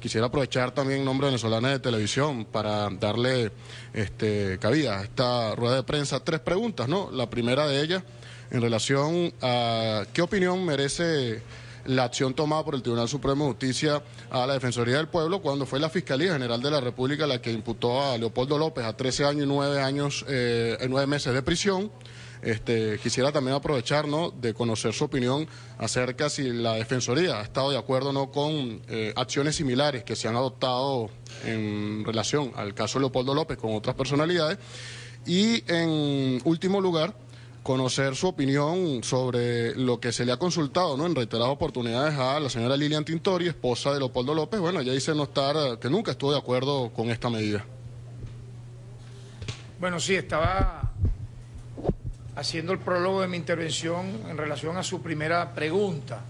quisiera aprovechar también en nombre de Venezolana de Televisión para darle cabida a esta rueda de prensa. 3 preguntas, ¿no? La primera de ellas, en relación a qué opinión merece la acción tomada por el Tribunal Supremo de Justicia a la Defensoría del Pueblo cuando fue la Fiscalía General de la República la que imputó a Leopoldo López a 13 años y 9 meses de prisión. Quisiera también aprovechar, ¿no?, de conocer su opinión acerca si la Defensoría ha estado de acuerdo o no con acciones similares que se han adoptado en relación al caso de Leopoldo López con otras personalidades. Y en último lugar, conocer su opinión sobre lo que se le ha consultado, ¿no?, en reiteradas oportunidades a la señora Lilian Tintori, esposa de Leopoldo López. Bueno, ella dice no estar, que nunca estuvo de acuerdo con esta medida. Bueno, sí, estaba haciendo el prólogo de mi intervención en relación a su primera pregunta.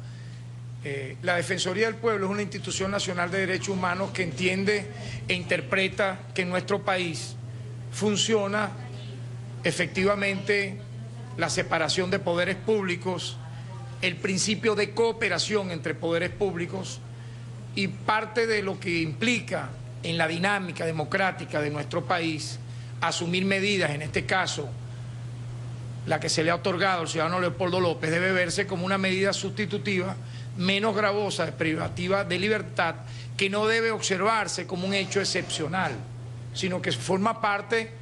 La Defensoría del Pueblo es una institución nacional de derechos humanos que entiende e interpreta que en nuestro país funciona efectivamente la separación de poderes públicos, el principio de cooperación entre poderes públicos, y parte de lo que implica en la dinámica democrática de nuestro país asumir medidas, en este caso la que se le ha otorgado al ciudadano Leopoldo López, debe verse como una medida sustitutiva menos gravosa, privativa de libertad, que no debe observarse como un hecho excepcional, sino que forma parte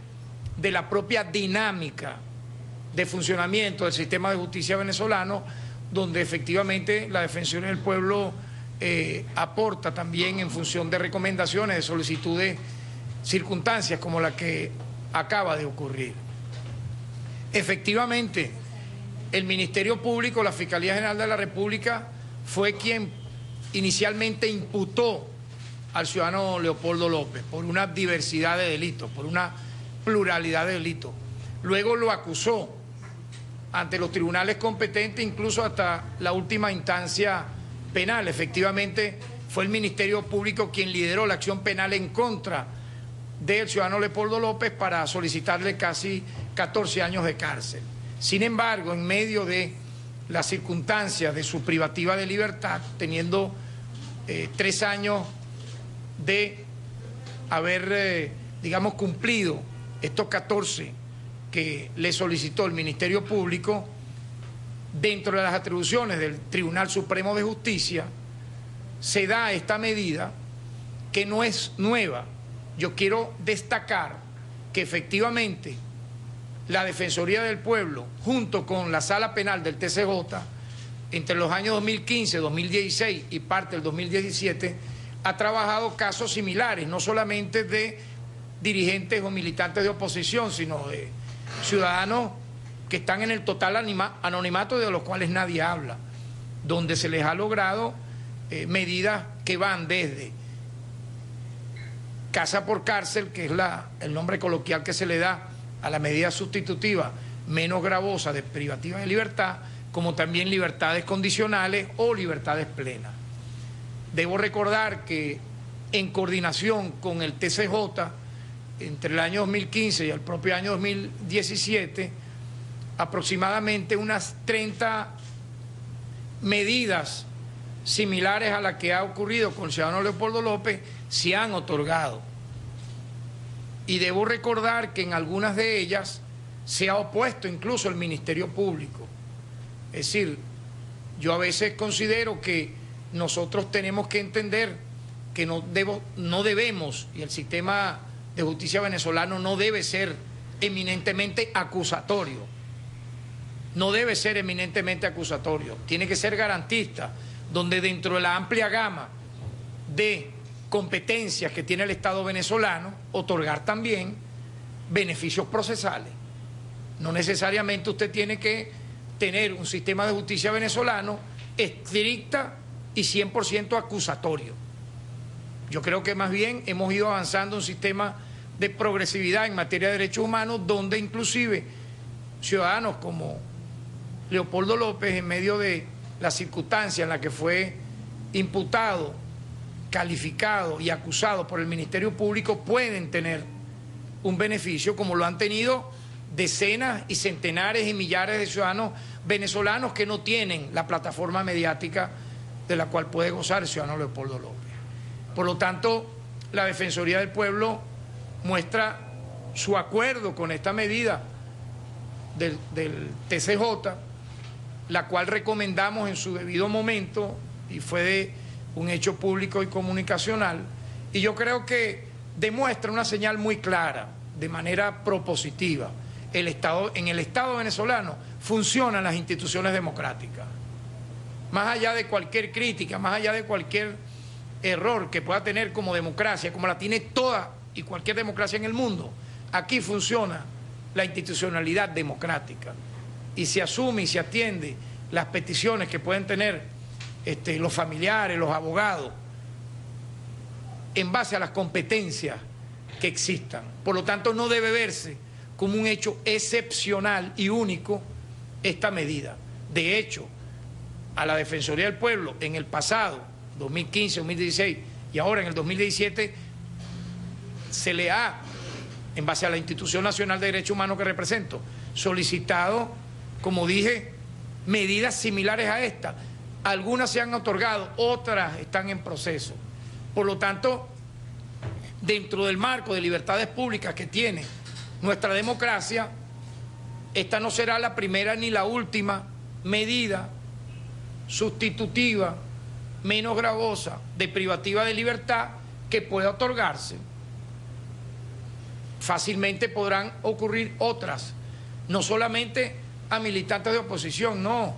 de la propia dinámica de funcionamiento del sistema de justicia venezolano, donde efectivamente la Defensoría del Pueblo aporta también en función de recomendaciones, de solicitudes, circunstancias como la que acaba de ocurrir. Efectivamente, el Ministerio Público, la Fiscalía General de la República, fue quien inicialmente imputó al ciudadano Leopoldo López por una diversidad de delitos, por una pluralidad de delitos. Luego lo acusó ante los tribunales competentes, incluso hasta la última instancia penal. Efectivamente, fue el Ministerio Público quien lideró la acción penal en contra del ciudadano Leopoldo López para solicitarle casi 14 años de cárcel. Sin embargo, en medio de las circunstancias de su privativa de libertad, teniendo 3 años de haber, digamos, cumplido estos 14 que le solicitó el Ministerio Público, dentro de las atribuciones del Tribunal Supremo de Justicia, se da esta medida que no es nueva. Yo quiero destacar que efectivamente la Defensoría del Pueblo, junto con la Sala Penal del TCJ, entre los años 2015, 2016 y parte del 2017, ha trabajado casos similares, no solamente de dirigentes o militantes de oposición, sino de ciudadanos que están en el total anonimato, de los cuales nadie habla, donde se les ha logrado medidas que van desde casa por cárcel, que es el nombre coloquial que se le da a la medida sustitutiva menos gravosa de privativa de libertad, como también libertades condicionales o libertades plenas. Debo recordar que en coordinación con el TCJ, entre el año 2015 y el propio año 2017, aproximadamente unas 30 medidas similares a la que ha ocurrido con el ciudadano Leopoldo López se han otorgado. Y debo recordar que en algunas de ellas se ha opuesto incluso el Ministerio Público. Es decir, yo a veces considero que nosotros tenemos que entender que no debemos, y el sistema de justicia venezolano no debe ser eminentemente acusatorio. No debe ser eminentemente acusatorio, tiene que ser garantista, donde dentro de la amplia gama de competencias que tiene el Estado venezolano, otorgar también beneficios procesales. No necesariamente usted tiene que tener un sistema de justicia venezolano estricta y 100% acusatorio. Yo creo que más bien hemos ido avanzando un sistema de progresividad en materia de derechos humanos, donde inclusive ciudadanos como Leopoldo López, en medio de la circunstancia en la que fue imputado, calificado y acusado por el Ministerio Público, pueden tener un beneficio como lo han tenido decenas y centenares y millares de ciudadanos venezolanos que no tienen la plataforma mediática de la cual puede gozar el ciudadano Leopoldo López. Por lo tanto, la Defensoría del Pueblo muestra su acuerdo con esta medida del TCJ, la cual recomendamos en su debido momento y fue de un hecho público y comunicacional, y yo creo que demuestra una señal muy clara, de manera propositiva. En el Estado venezolano funcionan las instituciones democráticas. Más allá de cualquier crítica, más allá de cualquier error que pueda tener como democracia, como la tiene toda y cualquier democracia en el mundo, aquí funciona la institucionalidad democrática y se asume y se atiende las peticiones que pueden tener los familiares, los abogados, en base a las competencias que existan. Por lo tanto, no debe verse como un hecho excepcional y único esta medida. De hecho, a la Defensoría del Pueblo en el pasado, 2015, 2016 y ahora en el 2017, se le ha, en base a la Institución Nacional de Derechos Humanos que represento, solicitado, como dije, medidas similares a esta. Algunas se han otorgado, otras están en proceso. Por lo tanto, dentro del marco de libertades públicas que tiene nuestra democracia, esta no será la primera ni la última medida sustitutiva, menos gravosa, de privativa de libertad que pueda otorgarse. Fácilmente podrán ocurrir otras, no solamente a militantes de oposición, no,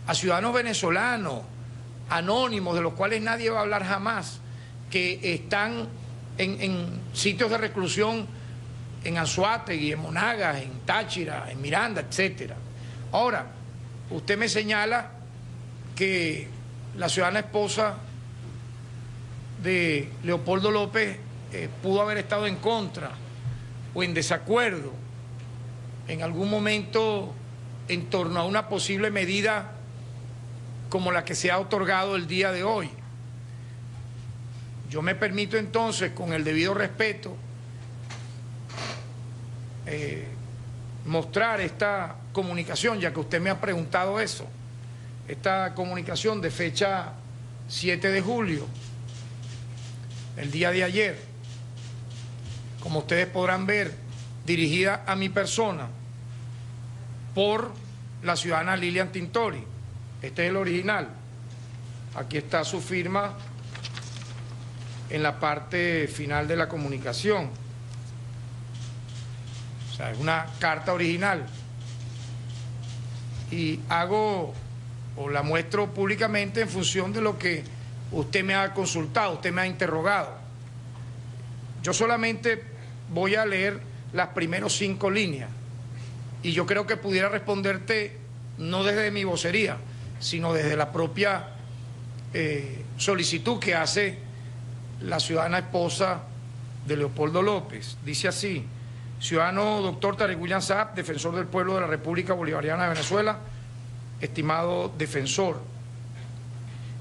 a ciudadanos venezolanos, anónimos, de los cuales nadie va a hablar jamás, que están en sitios de reclusión en Anzoátegui, en Monagas, en Táchira, en Miranda, etcétera. Ahora, usted me señala que la ciudadana esposa de Leopoldo López pudo haber estado en contra o en desacuerdo en algún momento en torno a una posible medida como la que se ha otorgado el día de hoy. Yo me permito entonces, con el debido respeto, mostrar esta comunicación, ya que usted me ha preguntado eso, esta comunicación de fecha 7 de julio, el día de ayer, como ustedes podrán ver, dirigida a mi persona por la ciudadana Lilian Tintori. Este es el original. Aquí está su firma en la parte final de la comunicación. O sea, es una carta original. Y hago o la muestro públicamente en función de lo que usted me ha consultado, usted me ha interrogado. Yo solamente voy a leer las primeras 5 líneas y yo creo que pudiera responderte no desde mi vocería, sino desde la propia solicitud que hace la ciudadana esposa de Leopoldo López. Dice así: ciudadano doctor Tarek William Saab, defensor del pueblo de la República Bolivariana de Venezuela, estimado defensor,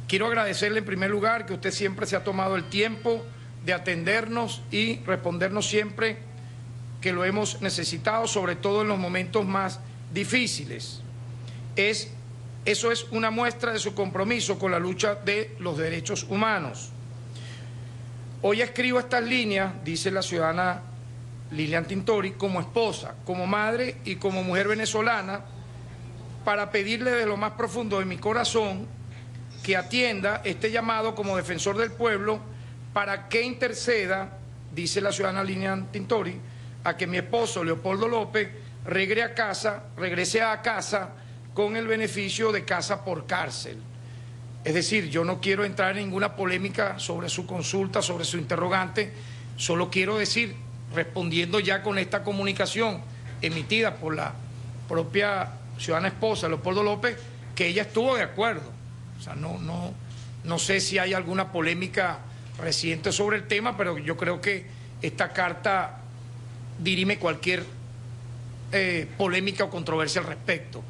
quiero agradecerle en primer lugar que usted siempre se ha tomado el tiempo de atendernos y respondernos siempre que lo hemos necesitado, sobre todo en los momentos más difíciles. Eso es una muestra de su compromiso con la lucha de los derechos humanos. Hoy escribo estas líneas, dice la ciudadana Lilian Tintori, como esposa, como madre y como mujer venezolana, para pedirle de lo más profundo de mi corazón que atienda este llamado como defensor del pueblo para que interceda, dice la ciudadana Lilian Tintori, a que mi esposo Leopoldo López regrese a casa con el beneficio de casa por cárcel. Es decir, yo no quiero entrar en ninguna polémica sobre su consulta, sobre su interrogante, solo quiero decir, respondiendo ya con esta comunicación emitida por la propia ciudadana esposa Leopoldo López, que ella estuvo de acuerdo. O sea, no sé si hay alguna polémica reciente sobre el tema, pero yo creo que esta carta dirime cualquier polémica o controversia al respecto.